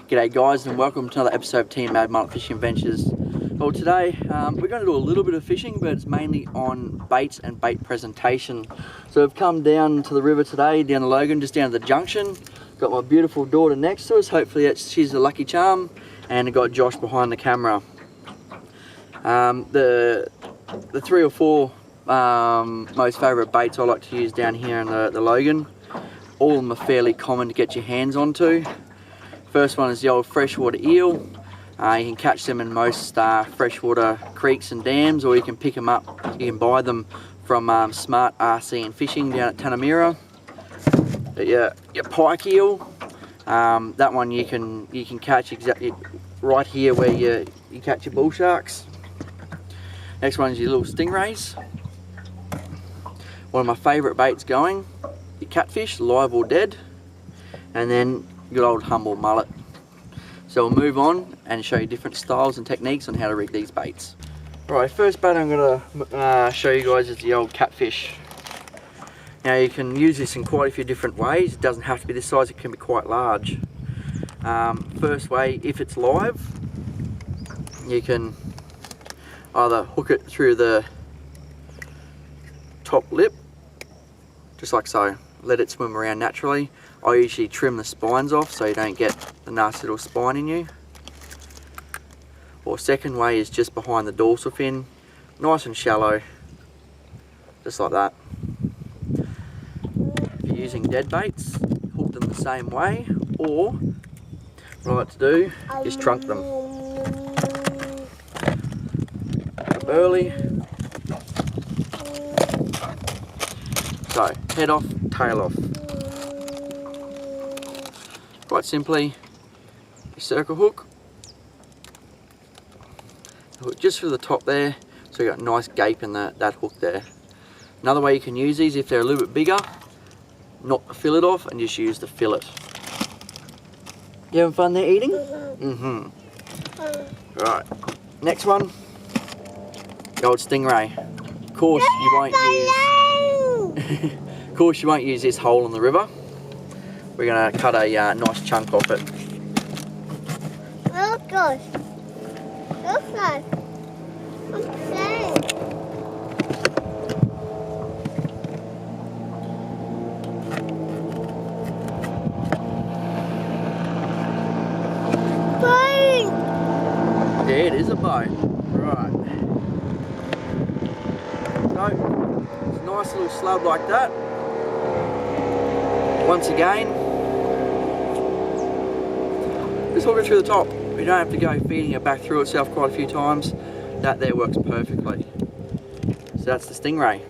G'day guys, and welcome to another episode of Team Madmullet Fishing Adventures. Well, today we're going to do a little bit of fishing, but it's mainly on baits and bait presentation. So I've come down to the river today, down the Logan, just down to the junction. Got my beautiful daughter next to us. Hopefully she's a lucky charm, and I've got Josh behind the camera. The three or four most favourite baits I like to use down here in the Logan. All of them are fairly common to get your hands onto. First one is the old freshwater eel. You can catch them in most freshwater creeks and dams, or you can pick them up. You can buy them from Smart RC and Fishing down at Tanamera. Your pike eel, that one you can catch exactly right here where you catch your bull sharks. Next one is your little stingrays. One of my favourite baits going, your catfish, live or dead, and then good old humble mullet. So we'll move on and show you different styles and techniques on how to rig these baits. Right, first bait I'm going to show you guys is the old catfish. Now you can use this in quite a few different ways. It doesn't have to be this size, it can be quite large. First way, if it's live, you can either hook it through the top lip, just like so. Let it swim around naturally. I usually trim the spines off so you don't get the nasty little spine in you. Or second way is just behind the dorsal fin, nice and shallow, just like that. If you're using dead baits, hook them the same way, or what I like to do is trunk them. Early. So, head off, tail off. Quite simply, a circle hook just through the top there, so you got a nice gape in that hook there. Another way you can use these, if they're a little bit bigger, knock the fillet off and just use the fillet. You having fun there eating? Mm-hmm. Right, next one, the old stingray. Of course you won't use of course you won't use this hole in the river. We're going to cut a nice chunk off it. Oh gosh. Look at I'm playing. Yeah, it is a bite. Right. So, it's a nice little slab like that. Once again, just hook it through the top. You don't have to go feeding it back through itself quite a few times. That there works perfectly. So that's the stingray.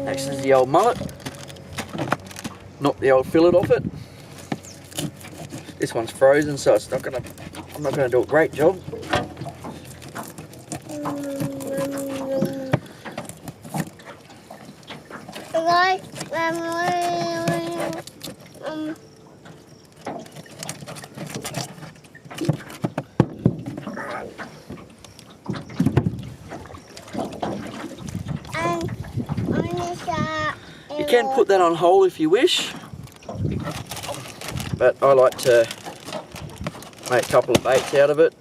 Next is the old mullet. Knock the old fillet off it. This one's frozen, so it's not gonna. I'm not gonna do a great job. You can put that on hold if you wish, but I like to make a couple of baits out of it.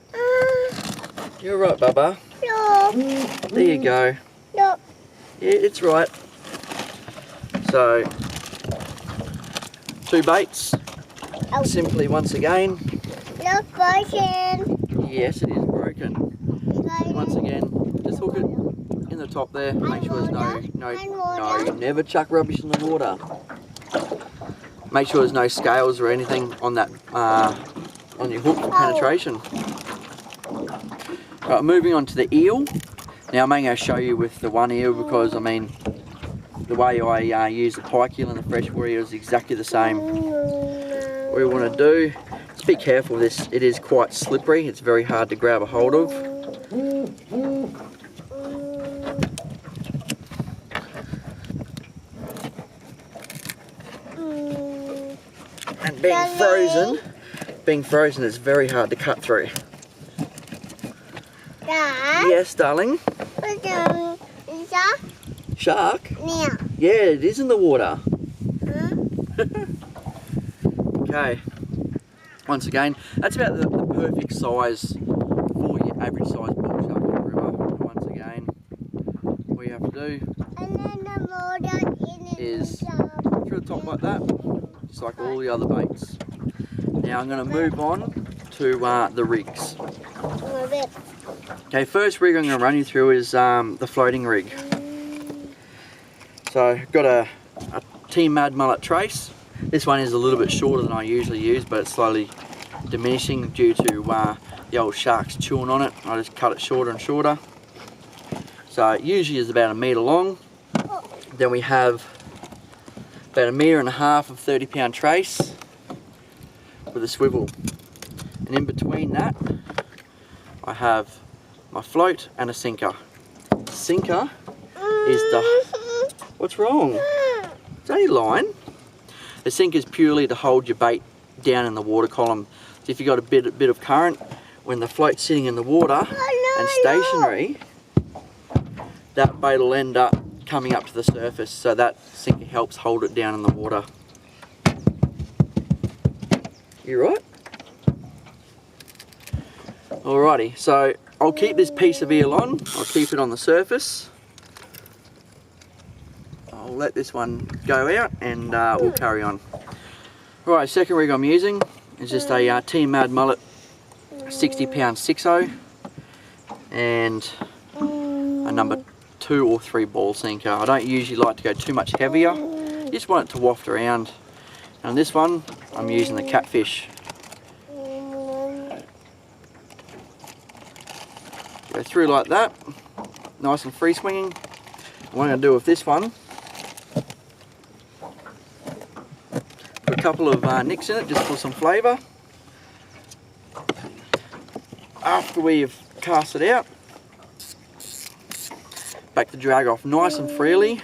You're right, Bubba. No. There you go. No. Yeah, it's right. So, two baits. Oh. Simply, once again. Look, broken. Yes, it is broken. Once again, just hook it in the top there. Make sure there's no, you never chuck rubbish in the water. Make sure there's no scales or anything on that, on your hook for penetration. Right, moving on to the eel. Now I'm only going to show you with the one eel because, I mean, the way I use the pike eel and the freshwater eel is exactly the same. What you want to do, just be careful with this, it is quite slippery, it's very hard to grab a hold of. And being frozen is very hard to cut through. Dad? Yes, darling? Is that Shark? Yeah. Yeah, it is in the water. Okay, once again, that's about the perfect size for your average size bull shark in the river. And once again, what you have to do And then the water in it. is through the top like that, just like all the other baits. Now I'm going to move on to the rigs. Okay, first rig I'm going to run you through is the floating rig. So I've got a Team Madmullet trace. This one is a little bit shorter than I usually use, but it's slowly diminishing due to the old sharks chewing on it. I just cut it shorter and shorter. So it usually is about 1 metre long. Then we have about 1.5 metres of 30-pound trace with a swivel. And in between that, I have my float and a sinker. Sinker is the... What's wrong? Is that your line? The sinker is purely to hold your bait down in the water column. So if you've got a bit of current, when the float's sitting in the water and stationary, that bait will end up coming up to the surface. So that sinker helps hold it down in the water. You right? Alrighty, so I'll keep this piece of eel on. I'll keep it on the surface. I'll let this one go out and we'll carry on. Right, second rig I'm using is just a Team Madmullet 60-pound 6.0 and a number 2 or 3 ball sinker. I don't usually like to go too much heavier. Just want it to waft around. And this one, I'm using the catfish. Go through like that, nice and free swinging. What I'm going to do with this one, put a couple of nicks in it just for some flavour. After we've cast it out, back the drag off nice and freely,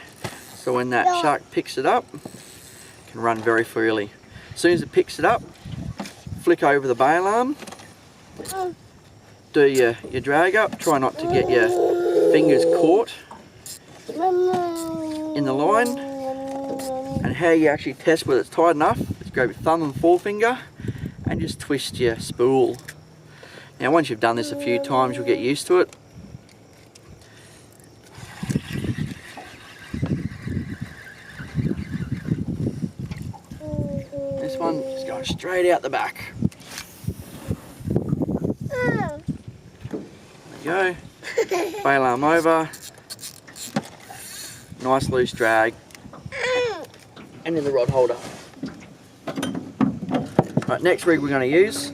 so when that shark picks it up, it can run very freely. As soon as it picks it up, flick over the bail arm, do your drag up, try not to get your fingers caught in the line. And how you actually test whether it's tight enough is grab your thumb and forefinger and just twist your spool. Now once you've done this a few times, you'll get used to it. This one is going straight out the back. There you go. Bail arm over. Nice loose drag. And in the rod holder. Right, next rig we're going to use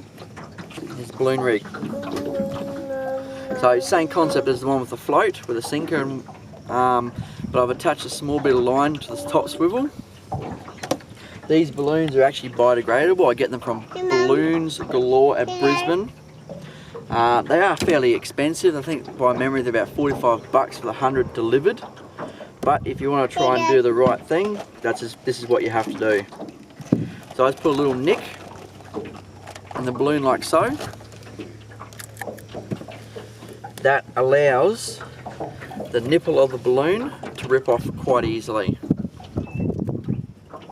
is the balloon rig. So same concept as the one with the float, with a sinker, and, but I've attached a small bit of line to the top swivel. These balloons are actually biodegradable. I get them from Balloons Galore at Brisbane. They are fairly expensive. I think by memory they're about $45 for the 100 delivered. But if you want to try and do the right thing, this is what you have to do. So I just put a little nick in the balloon like so. That allows the nipple of the balloon to rip off quite easily.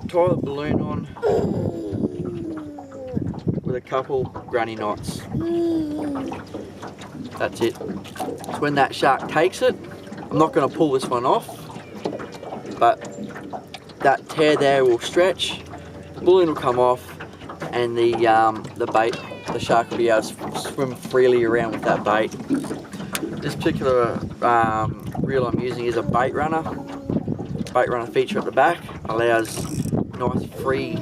Tie the balloon on with a couple granny knots. That's it. So when that shark takes it, I'm not going to pull this one off, but that tear there will stretch, the balloon will come off, and the shark will be able to swim freely around with that bait. This particular reel I'm using is a bait runner. Bait runner feature at the back allows nice free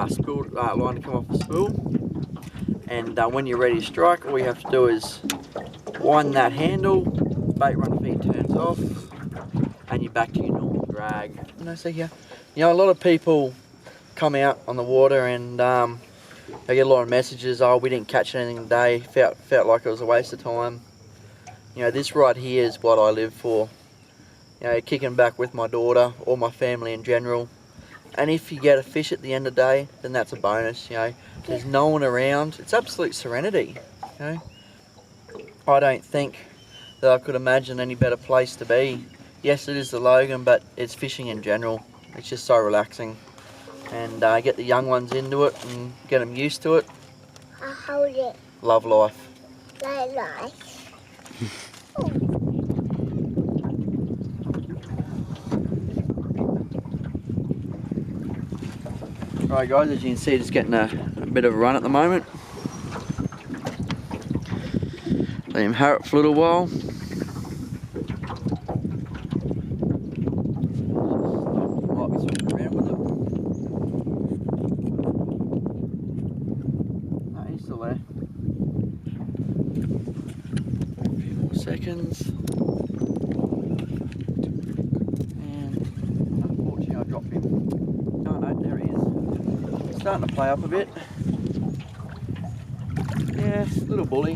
spool line to come off the spool, and when you're ready to strike, all you have to do is wind that handle, bait runner feed turns off, and you're back to your normal drag. And I see here, you know, a lot of people come out on the water and they get a lot of messages, oh, we didn't catch anything today, felt like it was a waste of time. You know, this right here is what I live for. You know, kicking back with my daughter or my family in general. And if you get a fish at the end of the day, then that's a bonus, you know. There's no one around. It's absolute serenity, you know. I don't think that I could imagine any better place to be. Yes, it is the Logan, but it's fishing in general. It's just so relaxing. And get the young ones into it and get them used to it. I hold it Love life. like that. Right guys, as you can see, just getting a bit of a run at the moment. Let him harrow for a little while. Might be swimming around with it. No, he's still there. A few more seconds. And unfortunately I dropped him. Oh no, there he is. Starting to play up a bit. Yeah, little bully.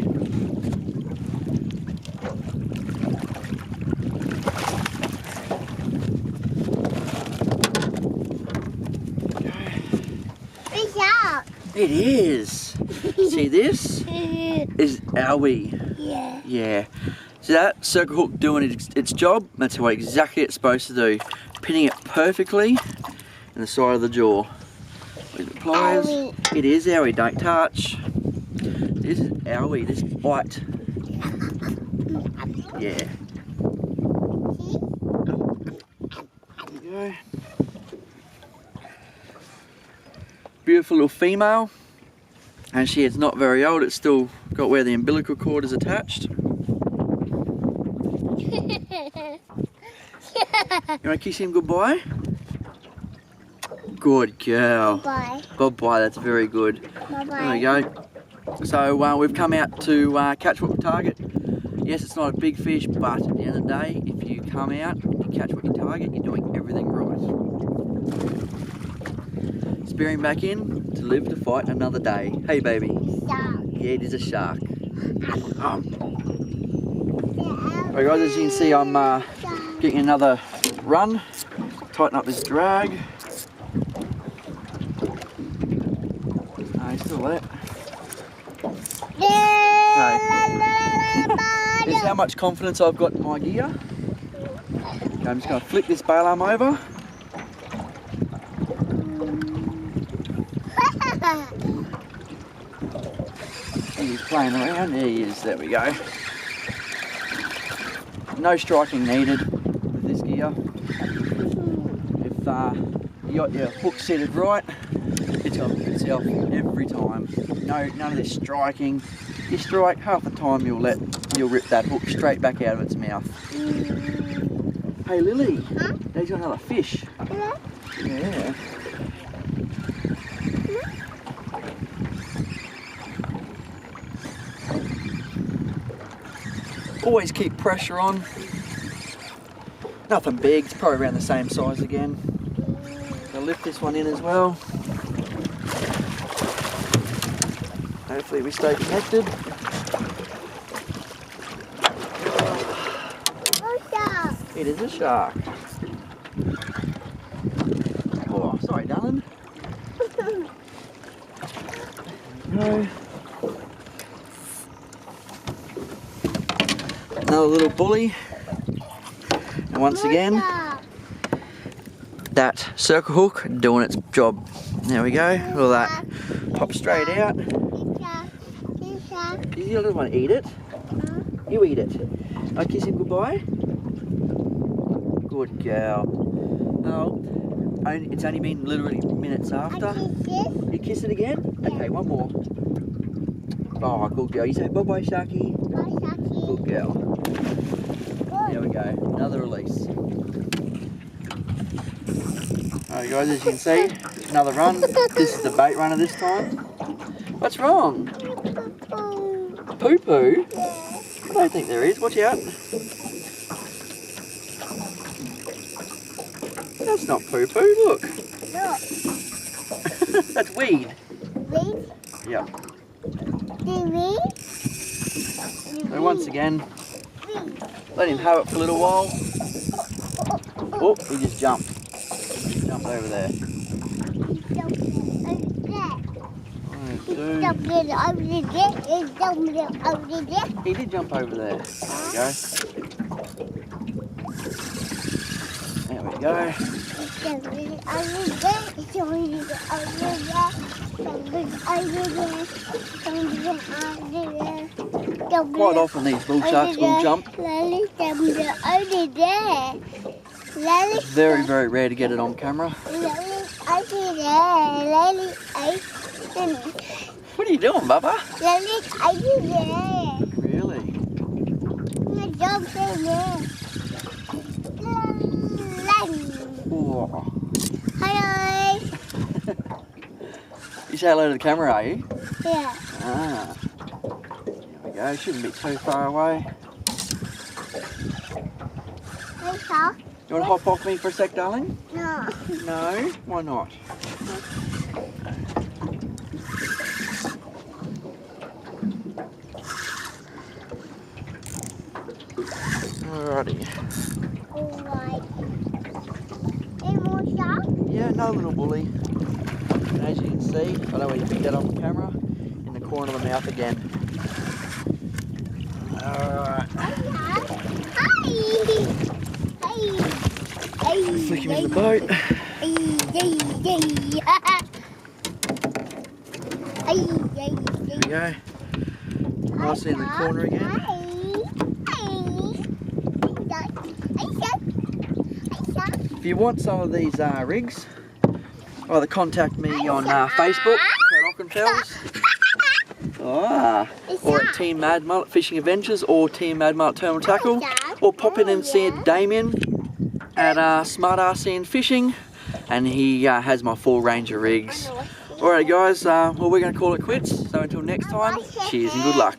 Fish out. It is. See, this is owie. Yeah. Yeah. See that circle hook doing its job? That's what exactly it's supposed to do. Pinning it perfectly in the side of the jaw. With the pliers. Owie. It is owie, don't touch. This is owie, this bite. Yeah. There you go. Beautiful little female. And she is not very old, it's still got where the umbilical cord is attached. You want to kiss him goodbye? Good girl. Bye. Bye-bye, that's very good. Bye. There we go. So we've come out to catch what we target. Yes, it's not a big fish, but at the end of the day, if you come out and you catch what you target, you're doing everything right. Spearing back in to live to fight another day. Hey baby. Shark. Yeah, it is a shark. Alright guys, as you can see, I'm getting another run. Tighten up this drag. He's still there. This is how much confidence I've got in my gear. Okay, I'm just going to flick this bail arm over. He's playing around. There he is. There we go. No striking needed with this gear. If you got your hook seated right, it's going to hook itself every time. No, none of this striking. You strike, half the time you'll rip that hook straight back out of its mouth. Hey Lily, Huh? Dad's got another fish. Yeah. Yeah. Always keep pressure on. Nothing big, it's probably around the same size again. I'll lift this one in as well. Hopefully we stay connected. It is a shark. Oh, sorry, darling. No. Another little bully. And once again, that circle hook doing its job. There we go. All that pop straight out. You don't want to eat it. You eat it. I kiss him goodbye. Good girl. No, it's only been literally minutes after. You kiss it again? Okay, one more. Oh, good girl. You say bye-bye, Sharky. Good girl. There we go. Another release. Alright guys, as you can see, another run. This is the bait runner this time. What's wrong? Poo-poo? I don't think there is. Watch out. That's not poo-poo, look. That's weed. Weed? Yeah. Weed? So once again, let him have it for a little while. Oh, he just jumped. He jumped over there. He did jump over there. There we go. There we go. Quite often these bull sharks will jump. It's very, very rare to get it on camera. What are you doing, Bubba? Really? Whoa. Hello. You say hello to the camera, are you? Yeah. Ah. There we go, shouldn't be too far away. You want to hop off me for a sec, darling? No. No? Why not? Alrighty. Alright. Any more sharks? Yeah, another little bully. And as you can see, I don't know where you picked that on camera, in the corner of the mouth again. Alright. Flick him in the boat. There we go. Nicely in the corner again. If you want some of these rigs, either contact me on Facebook, Kurt Ockenfels, or at Team Madmullet Fishing Adventures or Team Madmullet Terminal Tackle, or pop in and see Damien at Smartass and Fishing, and he has my full range of rigs. Alright guys, well we're going to call it quits, so until next time, cheers and good luck.